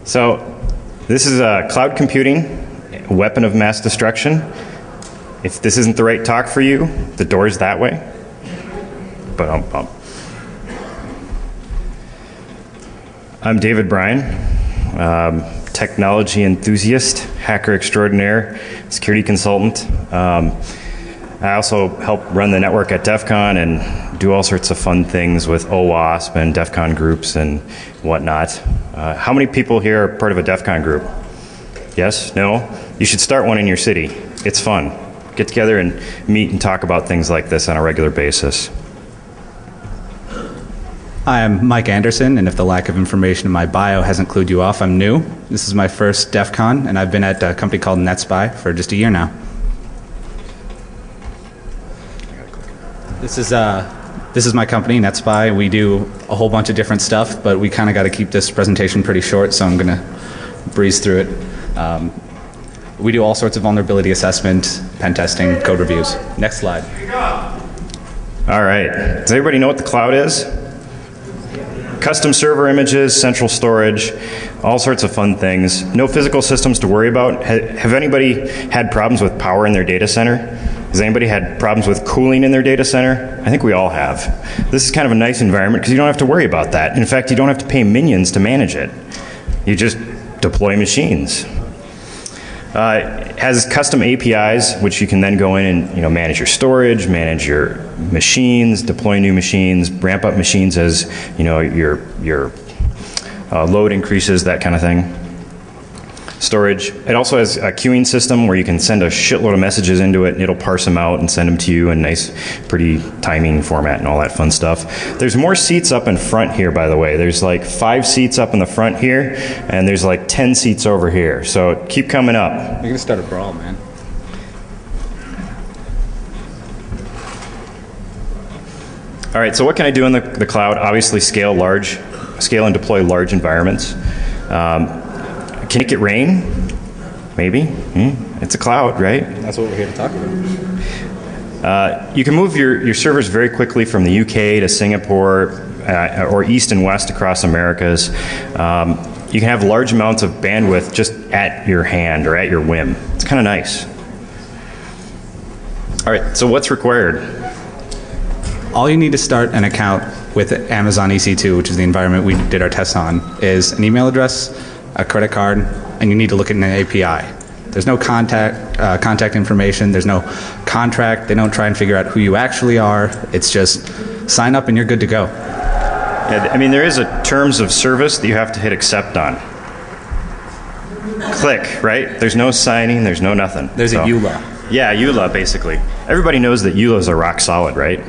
So this is cloud computing, a weapon of mass destruction. If this isn't the right talk for you, the door's that way. I'm David Bryan, technology enthusiast, hacker extraordinaire, security consultant. I also help run the network at Defcon and do all sorts of fun things with OWASP and Defcon groups and whatnot. How many people here are part of a Defcon group? Yes? No? You should start one in your city. It's fun. Get together and meet and talk about things like this on a regular basis. Hi, I'm Mike Anderson, and if the lack of information in my bio hasn't clued you off, I'm new. This is my first Defcon, and I've been at a company called NetSpy for just a year now. This is my company, NetSpy. We do a whole bunch of different stuff, but we kind of got to keep this presentation pretty short, so I'm going to breeze through it. We do all sorts of vulnerability assessment, pen testing, code reviews. Next slide. All right. Does everybody know what the cloud is? Custom server images, central storage, all sorts of fun things. No physical systems to worry about. Have anybody had problems with power in their data center? Has anybody had problems with cooling in their data center? I think we all have. This is kind of a nice environment because you don't have to worry about that. In fact, you don't have to pay minions to manage it. You just deploy machines. It has custom APIs, which you can then go in and manage your storage, manage your machines, deploy new machines, ramp up machines as your load increases, that kind of thing. Storage. It also has a queuing system where you can send a shitload of messages into it and it'll parse them out and send them to you in nice, pretty timing format and all that fun stuff. There's more seats up in front here, by the way. There's like 5 seats up in the front here and there's like 10 seats over here. So keep coming up. You're going to start a brawl, man. All right, so what can I do in the cloud? Obviously scale and deploy large environments. Can it get rain? Maybe. It's a cloud, right? That's what we're here to talk about. You can move your servers very quickly from the UK to Singapore or east and west across Americas. You can have large amounts of bandwidth just at your hand or at your whim. It's kind of nice. All right, so what's required? All you need to start an account with Amazon EC2, which is the environment we did our tests on, is an email address, a credit card, and you need to look at an API. There's no contact information. There's no contract. They don't try and figure out who you actually are. It's just sign up and you're good to go. Yeah, I mean, there is a terms of service that you have to hit accept on. Click, right? There's no signing. There's no nothing. There's a EULA. Yeah, EULA, basically. Everybody knows that EULAs are rock solid, right?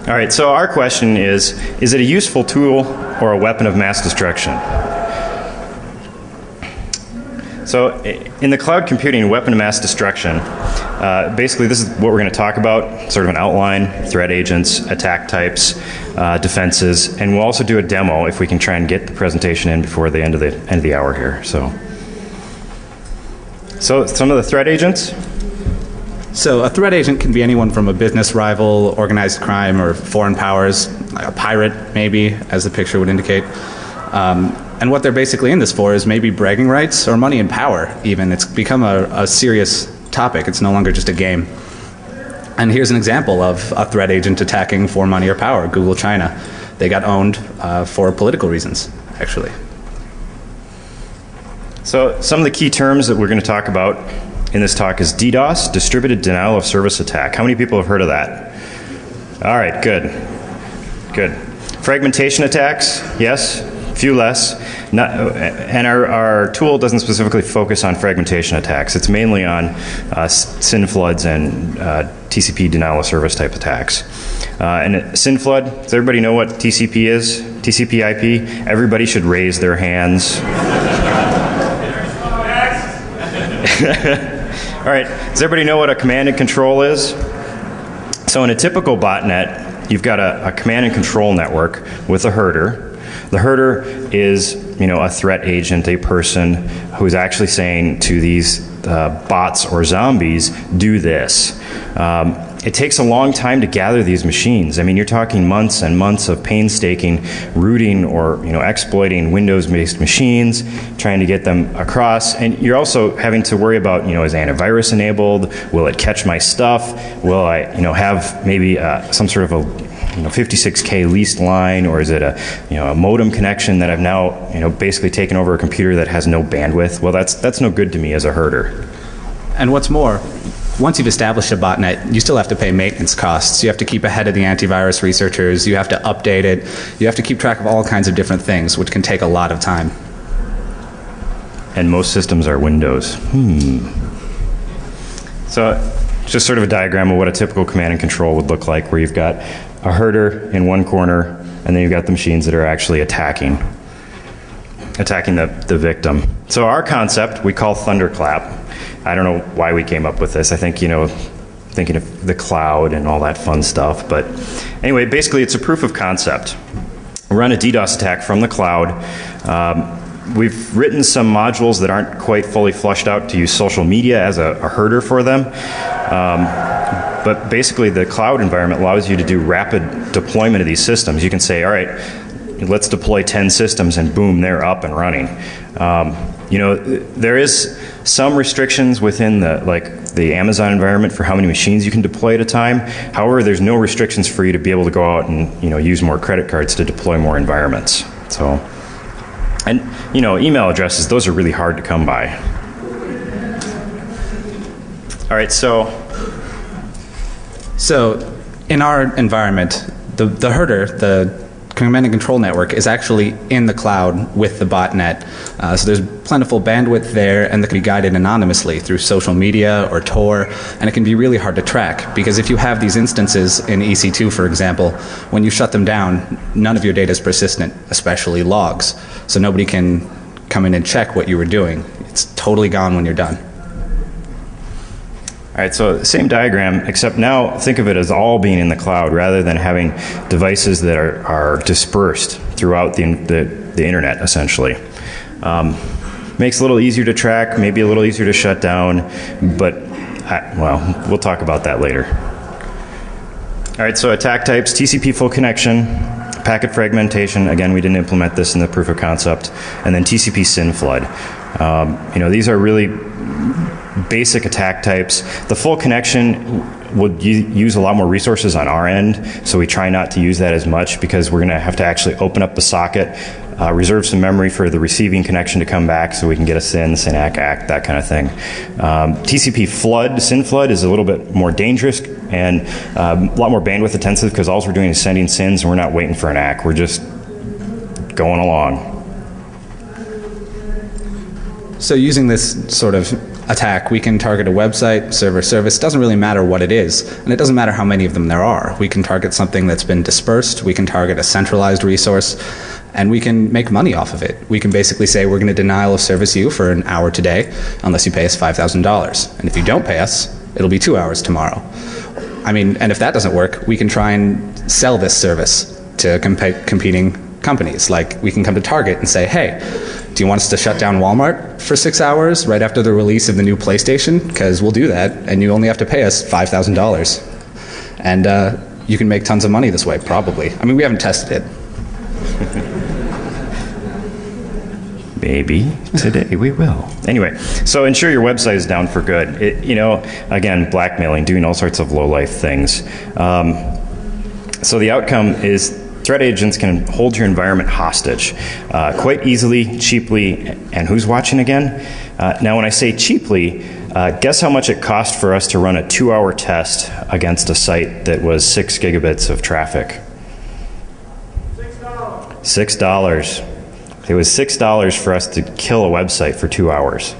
All right, so our question is it a useful tool or a weapon of mass destruction? So in the cloud computing weapon of mass destruction, basically this is what we're going to talk about, sort of an outline, threat agents, attack types, defenses, and we'll also do a demo if we can try and get the presentation in before the end of the hour here. So some of the threat agents. So a threat agent can be anyone from a business rival, organized crime, or foreign powers, like a pirate maybe, as the picture would indicate. And what they're basically in this for is maybe bragging rights or money and power even. It's become a serious topic. It's no longer just a game. And here's an example of a threat agent attacking for money or power, Google China. They got owned for political reasons, actually. So some of the key terms that we're going to talk about in this talk is DDoS, Distributed Denial of Service Attack. How many people have heard of that? All right, good. Good. Fragmentation attacks, yes, a few less. And our tool doesn't specifically focus on fragmentation attacks. It's mainly on SYN floods and TCP denial of service type attacks. And SYN flood, does everybody know what TCP is? TCP IP? Everybody should raise their hands. All right, does everybody know what a command and control is? So in a typical botnet, you've got a command and control network with a herder. The herder is, a threat agent, a person who's actually saying to these bots or zombies, do this. It takes a long time to gather these machines. I mean, you're talking months and months of painstaking rooting or exploiting Windows-based machines, trying to get them across. And you're also having to worry about, is antivirus enabled? Will it catch my stuff? Will I, have maybe some sort of a 56K leased line, or is it a modem connection that I've now basically taken over a computer that has no bandwidth? Well, that's no good to me as a herder. And what's more, once you've established a botnet, you still have to pay maintenance costs. You have to keep ahead of the antivirus researchers. You have to update it. You have to keep track of all kinds of different things, which can take a lot of time. And most systems are Windows. So just sort of a diagram of what a typical command and control would look like, where you've got a herder in one corner, and then you've got the machines that are actually attacking the victim. So our concept we call Thunderclap. I don't know why we came up with this. I think, thinking of the cloud and all that fun stuff. But anyway, basically it's a proof of concept. We run a DDoS attack from the cloud. We've written some modules that aren't quite fully flushed out to use social media as a herder for them. But basically the cloud environment allows you to do rapid deployment of these systems. You can say, all right, let's deploy 10 systems, and boom, they're up and running. There is some restrictions within the Amazon environment for how many machines you can deploy at a time. However, there's no restrictions for you to be able to go out and use more credit cards to deploy more environments. So, and email addresses, those are really hard to come by. All right, so in our environment, the herder, the command and control network, is actually in the cloud with the botnet. So there's plentiful bandwidth there, and that can be guided anonymously through social media or Tor, and it can be really hard to track, because if you have these instances in EC2, for example, when you shut them down, none of your data is persistent, especially logs. So nobody can come in and check what you were doing. It's totally gone when you're done. All right, so same diagram, except now think of it as all being in the cloud rather than having devices that are dispersed throughout the internet, essentially. Makes it a little easier to track, maybe a little easier to shut down, but, we'll talk about that later. All right, so attack types: TCP full connection, packet fragmentation. Again, we didn't implement this in the proof of concept. And then TCP SYN flood. These are really basic attack types. The full connection would use a lot more resources on our end, so we try not to use that as much, because we're going to have to actually open up the socket, reserve some memory for the receiving connection to come back so we can get a SYN, SYN-ACK, that kind of thing. TCP flood, SYN flood, is a little bit more dangerous and a lot more bandwidth intensive, because all we're doing is sending SYNs and we're not waiting for an ACK. We're just going along. So using this sort of attack, we can target a website, server, service. Doesn't really matter what it is, and it doesn't matter how many of them there are. We can target something that's been dispersed, we can target a centralized resource, and we can make money off of it. We can basically say, we're going to denial of service you for an hour today unless you pay us $5,000. And if you don't pay us, it'll be 2 hours tomorrow. And if that doesn't work, we can try and sell this service to competing companies. Like, we can come to Target and say, hey, do you want us to shut down Walmart for 6 hours right after the release of the new PlayStation? Because we'll do that, and you only have to pay us $5,000. And you can make tons of money this way, probably. We haven't tested it. Maybe today we will. Anyway, so ensure your website is down for good. Again, blackmailing, doing all sorts of low-life things. So the outcome is threat agents can hold your environment hostage quite easily, cheaply, and who's watching again? Now, when I say cheaply, guess how much it cost for us to run a 2-hour test against a site that was 6 gigabits of traffic? $6. It was $6 for us to kill a website for 2 hours.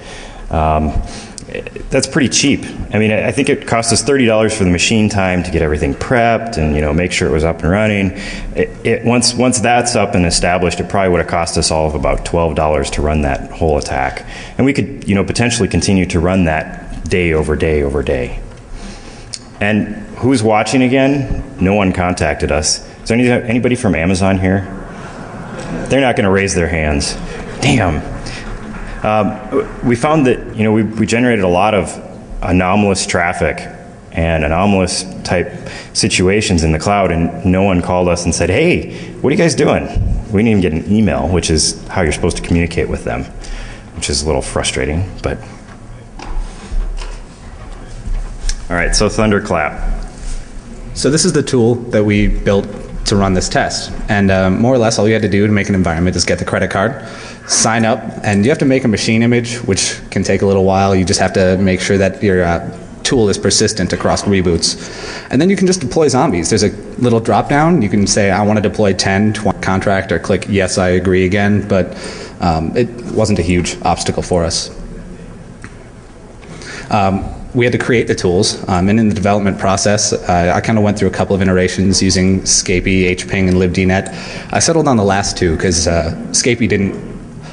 That's pretty cheap. I think it cost us $30 for the machine time to get everything prepped and make sure it was up and running. Once that's up and established, it probably would have cost us all of about $12 to run that whole attack. And we could potentially continue to run that day over day over day. And who's watching again? No one contacted us. Is there anybody from Amazon here? They're not going to raise their hands. Damn. We found that we generated a lot of anomalous traffic and anomalous type situations in the cloud, and no one called us and said, hey, what are you guys doing? We didn't even get an email, which is how you're supposed to communicate with them, which is a little frustrating, but. All right, so Thunderclap. So this is the tool that we built to run this test. And more or less all you had to do to make an environment is get the credit card, sign up, and you have to make a machine image, which can take a little while. You just have to make sure that your tool is persistent across reboots. And then you can just deploy zombies. There's a little drop down. You can say, I want to deploy 10, 20 contract, or click yes, I agree again. But it wasn't a huge obstacle for us. We had to create the tools, and in the development process, I kind of went through a couple of iterations using Scapy, HPing, and libdnet. I settled on the last two because Scapy didn't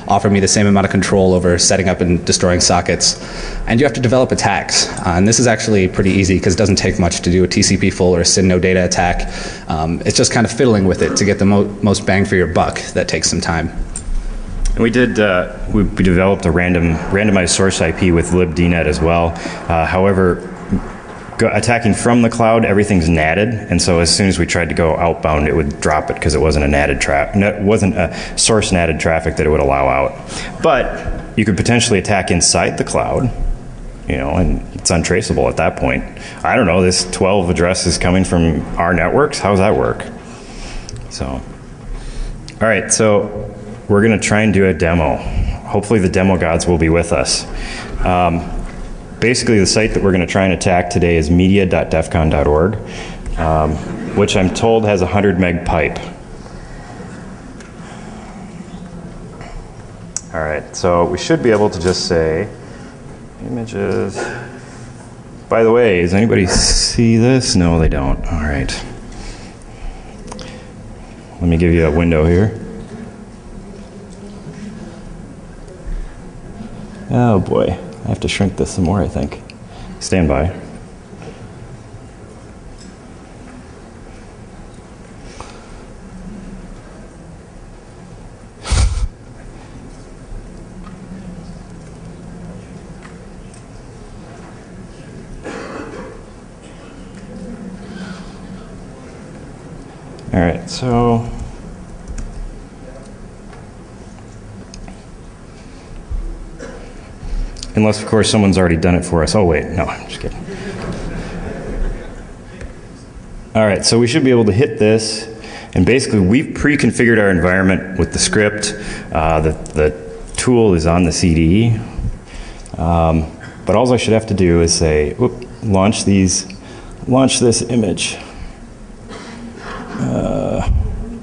offer me the same amount of control over setting up and destroying sockets. And you have to develop attacks, and this is actually pretty easy because it doesn't take much to do a TCP full or a SYN no data attack. It's just kind of fiddling with it to get the most bang for your buck. That takes some time. And we did, we developed a randomized source IP with libdnet as well. However, attacking from the cloud, everything's natted, and so as soon as we tried to go outbound, it would drop it because it wasn't a natted wasn't a source natted traffic that it would allow out. But you could potentially attack inside the cloud, and it's untraceable at that point. I don't know, this 12 address is coming from our networks. How does that work? So, all right, so we're going to try and do a demo. Hopefully the demo gods will be with us. Basically, the site that we're going to try and attack today is media.defcon.org, which I'm told has a 100 meg pipe. All right, so we should be able to just say, images. By the way, does anybody see this? No, they don't. All right. Let me give you a window here. Oh boy, I have to shrink this some more, I think. Stand by. All right, so unless, of course, someone's already done it for us. Oh, wait. No, I'm just kidding. All right, so we should be able to hit this. And basically, we've pre-configured our environment with the script. The tool is on the CD. But all I should have to do is say, launch this image.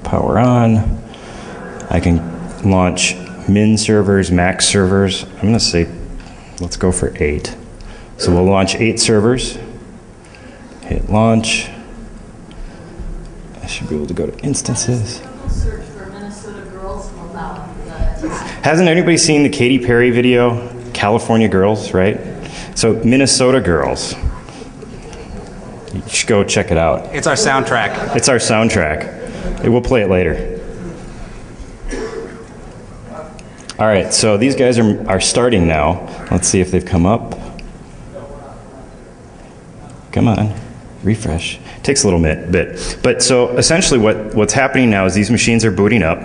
Power on. I can launch min servers, max servers. I'm going to say, let's go for 8. So we'll launch 8 servers. Hit launch. I should be able to go to instances. Search for Minnesota girls will allow. Hasn't anybody seen the Katy Perry video, California Girls, right? So Minnesota Girls. You should go check it out. It's our soundtrack. It's our soundtrack. We'll play it later. All right, so these guys are starting now. Let's see if they've come up. Come on, refresh. Takes a little bit. But so essentially what's happening now is these machines are booting up.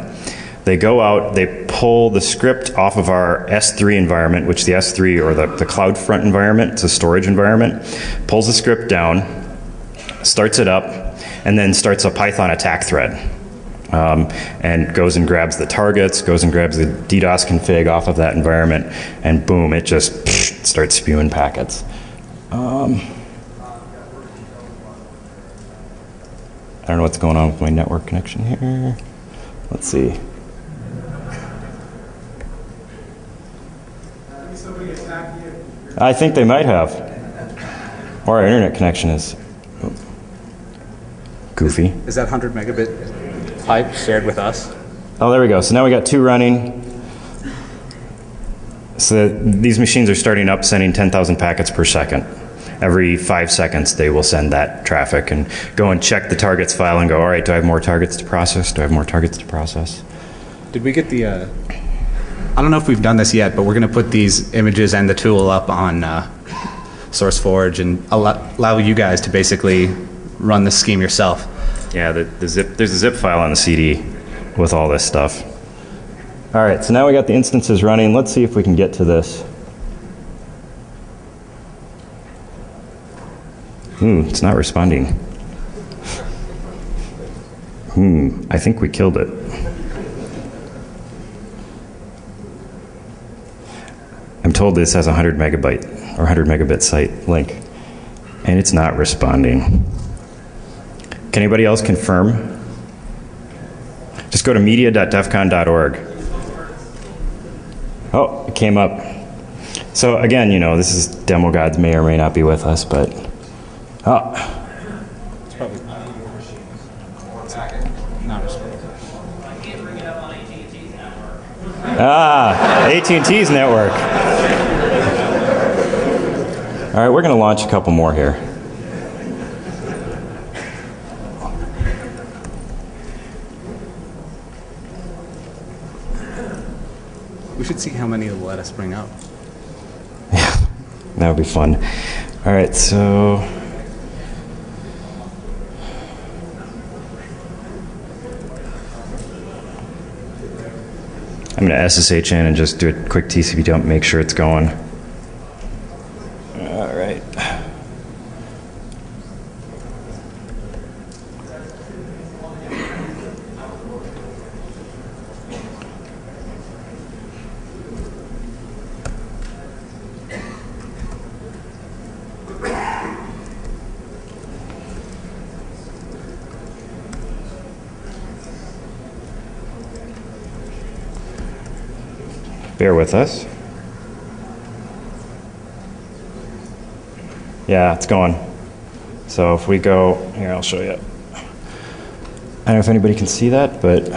They go out, they pull the script off of our S3 environment, which the S3, or the CloudFront environment, it's a storage environment, pulls the script down, starts it up, and then starts a Python attack thread. And goes and grabs the targets, goes and grabs the DDoS config off of that environment, and boom, it just starts spewing packets. I don't know what's going on with my network connection here. Let's see. I think they might have. Or our internet connection is goofy. Is that 100 megabit pipe shared with us? Oh, there we go. So now we got 2 running. So these machines are starting up, sending 10,000 packets per second. Every 5 seconds, they will send that traffic and go and check the targets file and go, all right, do I have more targets to process? Do I have more targets to process? Did we get the, I don't know if we've done this yet, but we're going to put these images and the tool up on SourceForge and allow you guys to basically run the scheme yourself. Yeah, there's a zip file on the CD with all this stuff. All right, so now we got the instances running. Let's see if we can get to this. It's not responding. I think we killed it. I'm told this has a 100 megabyte or 100 megabit site link, and it's not responding. Can anybody else confirm? Just go to media.defcon.org. Oh, it came up. So again, this is demo gods may or may not be with us, but It's probably not responding. AT&T's network. All right, we're going to launch a couple more here. We should see how many it'll let us bring up. Yeah, that would be fun. All right, so I'm going to SSH in and just do a quick TCP dump, make sure it's going. All right. Bear with us. Yeah, it's going. So if we go, here, I'll show you. I don't know if anybody can see that, but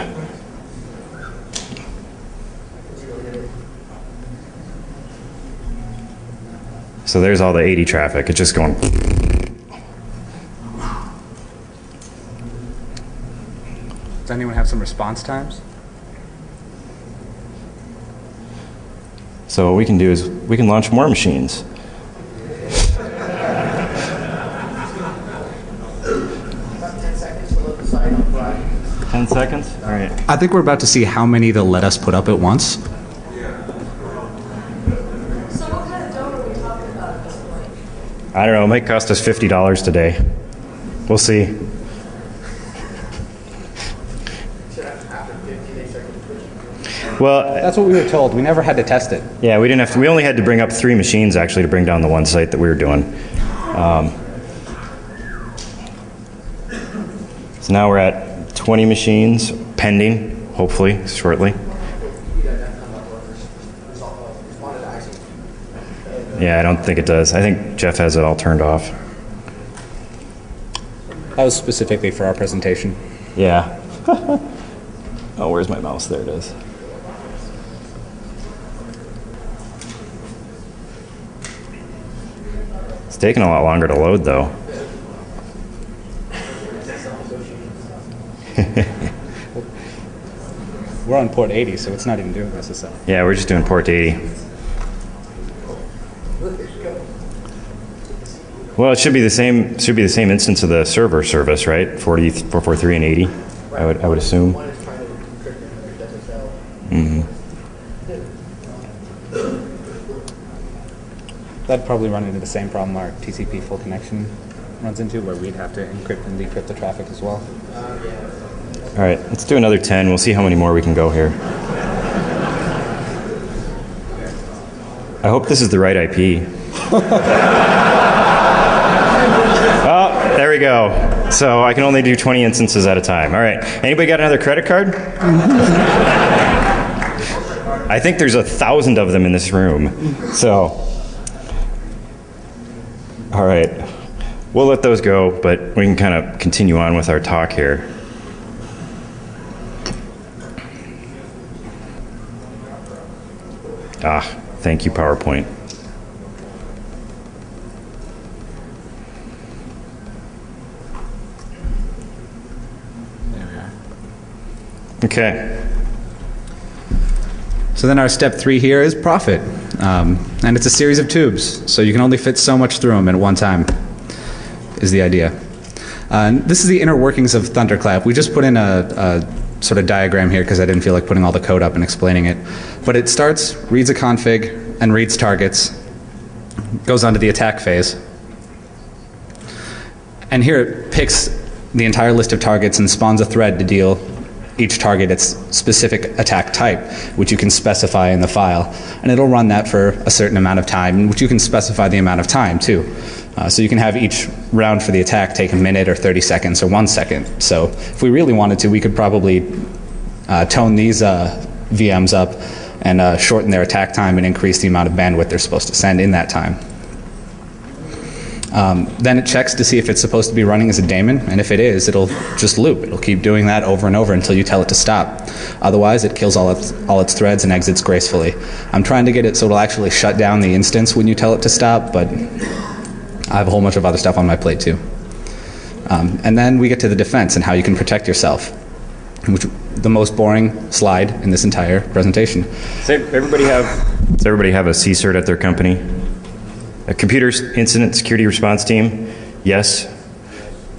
so there's all the 80 traffic. It's just going. Does anyone have some response times? So what we can do is we can launch more machines. About 10 seconds to load the site on Bryan. 10 seconds? All right. I think we're about to see how many they'll let us put up at once. So what kind of dough are we talking about at this point? I don't know. It might cost us $50 today. We'll see. Should have happened 15 days seconds. Well, That's what we were told. We never had to test it. yeah, we didn't have to. We only had to bring up 3 machines actually to bring down the one site that we were doing. So now we're at 20 machines pending, hopefully shortly. Yeah, I don't think it does. I think Jeff has it all turned off. That was specifically for our presentation. Yeah. Oh, where's my mouse? There it is. It's taking a lot longer to load, though. We're on port 80, so it's not even doing SSL. Yeah, we're just doing port 80. Well, it should be the same. Should be the same instance of the server service, right? 40, 443, and 80. I would assume. One is trying to encrypt it under SSL. That'd probably run into the same problem our TCP full connection runs into, where we'd have to encrypt and decrypt the traffic as well. All right, let's do another 10. We'll see how many more we can go here. I hope this is the right IP. Oh, there we go. So I can only do 20 instances at a time. All right. Anybody got another credit card? I think there's 1,000 of them in this room. So, all right. We'll let those go, but we can kind of continue on with our talk here. Ah, thank you, PowerPoint. There we are. Okay. So then our step 3 here is profit. And it's a series of tubes, so you can only fit so much through them at one time, is the idea. And this is the inner workings of Thunderclap. We just put in a sort of diagram here because I didn't feel like putting all the code up and explaining it. But it starts, reads a config, and reads targets, goes on to the attack phase. And here it picks the entire list of targets and spawns a thread to deal each target its specific attack type, which you can specify in the file. And it'll run that for a certain amount of time, which you can specify the amount of time too. So you can have each round for the attack take a minute or 30 seconds or 1 second. So if we really wanted to, we could probably tone these VMs up and shorten their attack time and increase the amount of bandwidth they're supposed to send in that time. Then it checks to see if it's supposed to be running as a daemon, and if it is, it'll just loop. It'll keep doing that over and over until you tell it to stop. Otherwise, it kills all its threads and exits gracefully. I'm trying to get it so it'll actually shut down the instance when you tell it to stop, but I have a whole bunch of other stuff on my plate too. And then we get to the defense and how you can protect yourself, which the most boring slide in this entire presentation. Does everybody have a CSERT at their company? A computer incident security response team? Yes.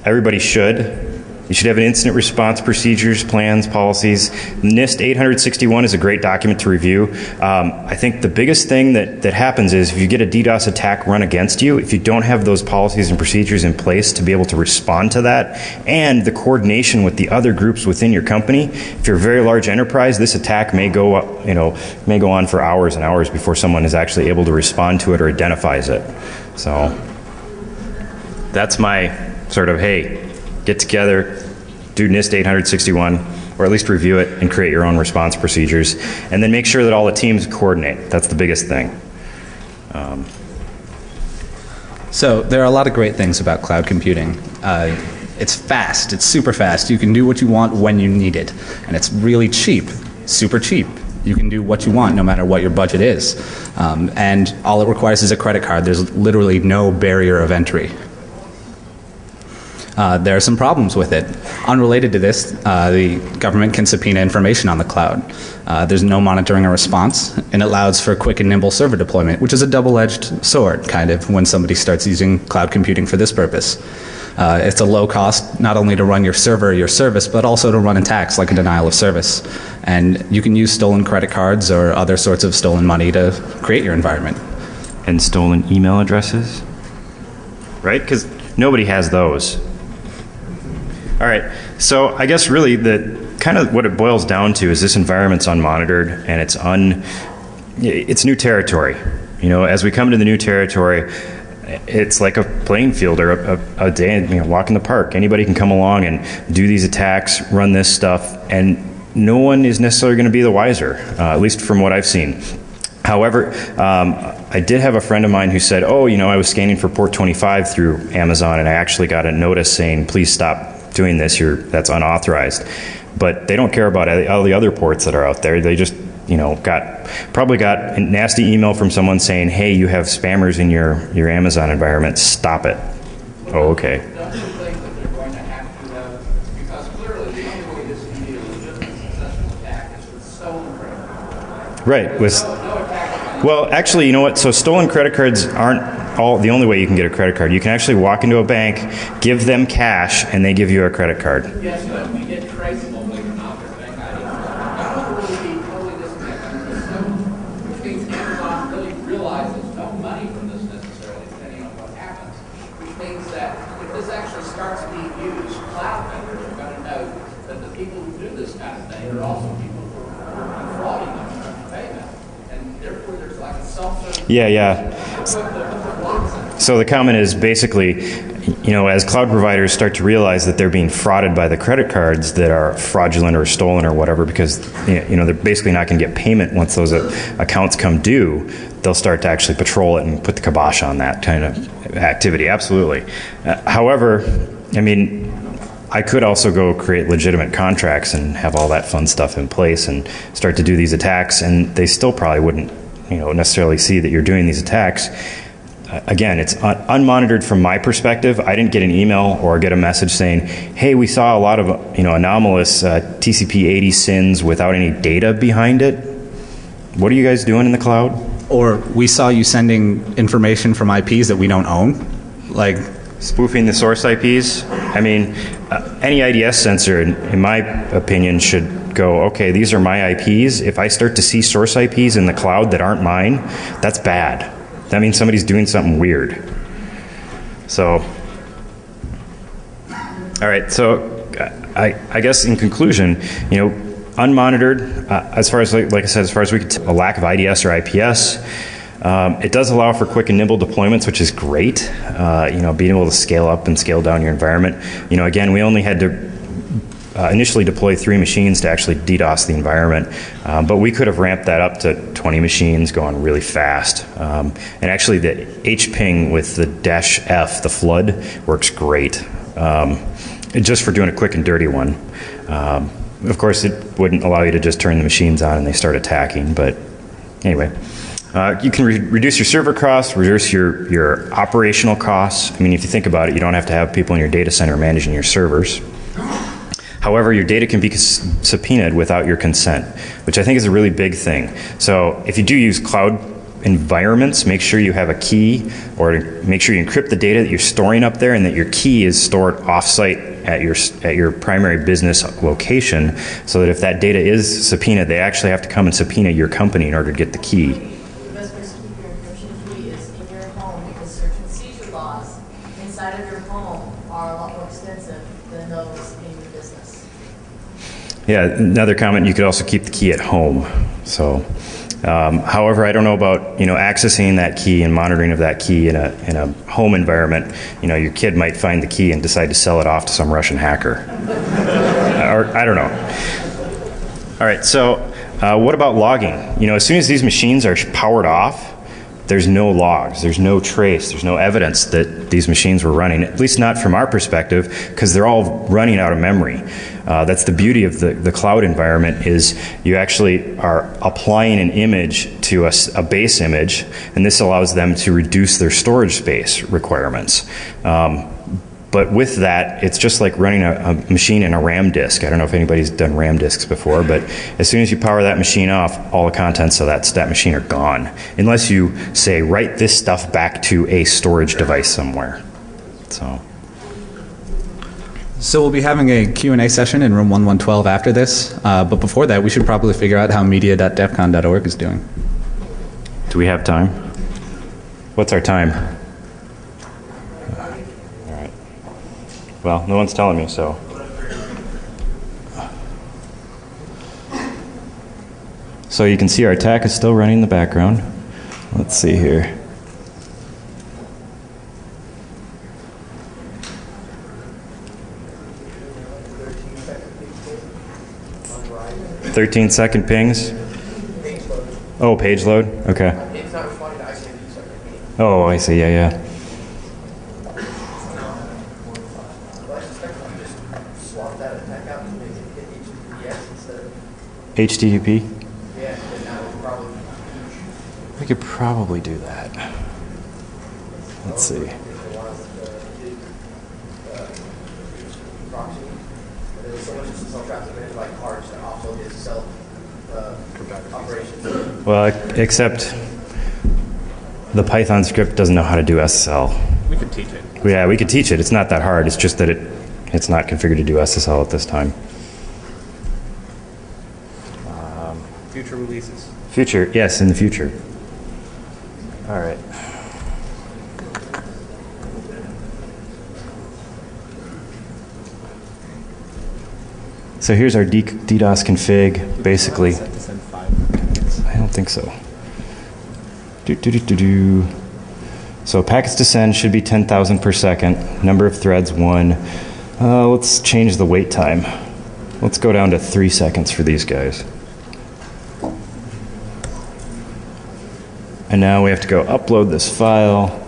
Everybody should. You should have an incident response procedures, plans, policies. NIST 861 is a great document to review. I think the biggest thing that happens is if you get a DDoS attack run against you, if you don't have those policies and procedures in place to be able to respond to that, and the coordination with the other groups within your company, if you're a very large enterprise, this attack may go on for hours and hours before someone is actually able to respond to it or identifies it. So that's my sort of, hey, get together, do NIST 861, or at least review it and create your own response procedures. And then make sure that all the teams coordinate. That's the biggest thing. So there are a lot of great things about cloud computing. It's fast. It's super fast. You can do what you want when you need it. And it's really cheap, super cheap. You can do what you want no matter what your budget is. And all it requires is a credit card. There's literally no barrier of entry. There are some problems with it. Unrelated to this, the government can subpoena information on the cloud. There's no monitoring or response, and it allows for quick and nimble server deployment, which is a double-edged sword, kind of, when somebody starts using cloud computing for this purpose. It's a low cost not only to run your server or your service, but also to run attacks like a denial of service. And you can use stolen credit cards or other sorts of stolen money to create your environment. And stolen email addresses, right? Because nobody has those. All right, so I guess really kind of what it boils down to is this environment's unmonitored and it's new territory. You know, as we come into the new territory, it's like a playing field or a day, walk in the park. Anybody can come along and do these attacks, run this stuff, and no one is necessarily going to be the wiser, at least from what I've seen. However, I did have a friend of mine who said, oh, I was scanning for port 25 through Amazon, and I actually got a notice saying, please stop doing this, that's unauthorized. But they don't care about all the other ports that are out there. They just, probably got a nasty email from someone saying, hey, you have spammers in your Amazon environment, stop it. Oh, okay. Don't you think that they're going to have to, because clearly the only way this can be a legitimate successful attack is with stolen credit cards. Right. No attack. Well, actually, you know what? So stolen credit cards aren't the only way you can get a credit card. You can actually walk into a bank, give them cash, and they give you a credit card. Yes, but we get traceable believe it or not, their bank ID. That would really be totally disconnected from the system, which means Amazon really realizes no money from this necessarily, depending on what happens, which means that if this actually starts being used, cloud vendors are going to know that the people who do this kind of thing are also people who are defrauding them from payment. And therefore, there's like a self-service. Yeah. So the comment is basically, as cloud providers start to realize that they're being frauded by the credit cards that are fraudulent or stolen or whatever, because they're basically not going to get payment once those accounts come due, they'll start to actually patrol it and put the kibosh on that kind of activity. Absolutely. However, I could also go create legitimate contracts and have all that fun stuff in place and start to do these attacks, and they still probably wouldn't necessarily see that you're doing these attacks. Again, it's unmonitored from my perspective. I didn't get an email or get a message saying, hey, we saw a lot of anomalous TCP/80 sins without any data behind it. What are you guys doing in the cloud? Or we saw you sending information from IPs that we don't own. Like, Spoofing the source IPs. I mean, any IDS sensor, in my opinion, should go, okay, these are my IPs. If I start to see source IPs in the cloud that aren't mine, that's bad. That means somebody's doing something weird. So, all right, so I guess in conclusion, you know, unmonitored, as far as, like I said, as far as we could tell, a lack of IDS or IPS. It does allow for quick and nimble deployments, which is great. You know, being able to scale up and scale down your environment. You know, again, we only had to initially deploy 3 machines to actually DDoS the environment, but we could have ramped that up to 20 machines going really fast. And actually the HPing with the -F, the flood, works great, just for doing a quick and dirty one. Of course, it wouldn't allow you to just turn the machines on and they start attacking, but anyway. You can reduce your server costs, reduce your operational costs. I mean, if you think about it, you don't have to have people in your data center managing your servers. However, your data can be subpoenaed without your consent, which I think is a really big thing. So if you do use cloud environments, make sure you have a key, or make sure you encrypt the data that you're storing up there, and that your key is stored offsite at your primary business location, so that if that data is subpoenaed, they actually have to come and subpoena your company in order to get the key. The best place to keep your encryption key is in your home, because search and seizure laws inside of your home are a lot more extensive than those in your business. Yeah, another comment, you could also keep the key at home. So, however, I don't know about, you know, accessing that key and monitoring of that key in a home environment. You know, your kid might find the key and decide to sell it off to some Russian hacker. Or, I don't know. All right, so what about logging? You know, as soon as these machines are powered off, there's no logs, there's no trace, there's no evidence that these machines were running, at least not from our perspective, because they're all running out of memory. That's the beauty of the cloud environment, is you actually are applying an image to a base image, and this allows them to reduce their storage space requirements. But with that, it's just like running a machine in a RAM disk. I don't know if anybody's done RAM disks before, but as soon as you power that machine off, all the contents of that machine are gone. Unless you say, write this stuff back to a storage device somewhere. So we'll be having a Q&A session in room 1112 after this, but before that, we should probably figure out how media.defcon.org is doing. Do we have time? What's our time? Well, no one's telling me, so. So you can see our attack is still running in the background. Let's see here. "13-second pings." Oh, page load? Okay. It's not responding to ICMP, so I can't. Oh, I see, yeah. Well, I suspect if I just swap that attack out and make it hit HTTPS instead of, HTTP? yeah, then that would probably be huge. We could probably do that. Let's see. If they want proxy, but there's so much SSL traffic managed by cards that offload the SSL operations. Well, except the Python script doesn't know how to do SSL. We could teach it. Yeah, we could teach it. It's not that hard. It's just that it's not configured to do SSL at this time. Future releases. Future, yes, in the future. All right. So here's our DDoS config, basically. I don't think so. So packets to send should be 10,000 per second. Number of threads, 1. Let's change the wait time. Let's go down to 3 seconds for these guys. And now we have to go upload this file.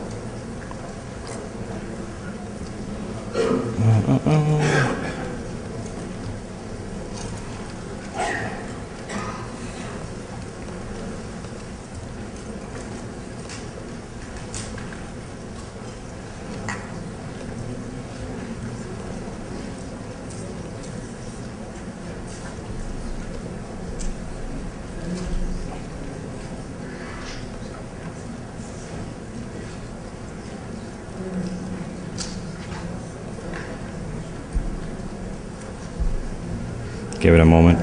Give it a moment.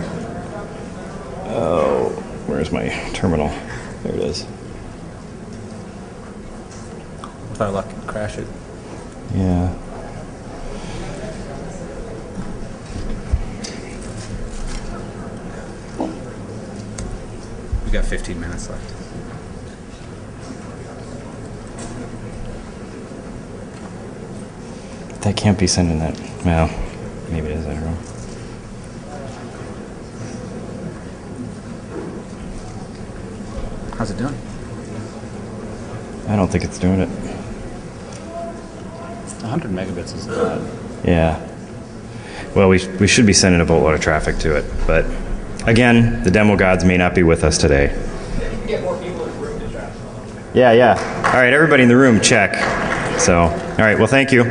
Oh, where's my terminal? There it is. With our luck, crash it. Yeah. We got 15 minutes left. That can't be sending that. Well, maybe it is. I don't know. How's it doing? I don't think it's doing it. 100 megabits is bad. Yeah. Well, we should be sending a boatload of traffic to it, but again, the demo gods may not be with us today. Get more people in the room to travel. Yeah, yeah. All right, everybody in the room, check. So, all right, well, thank you.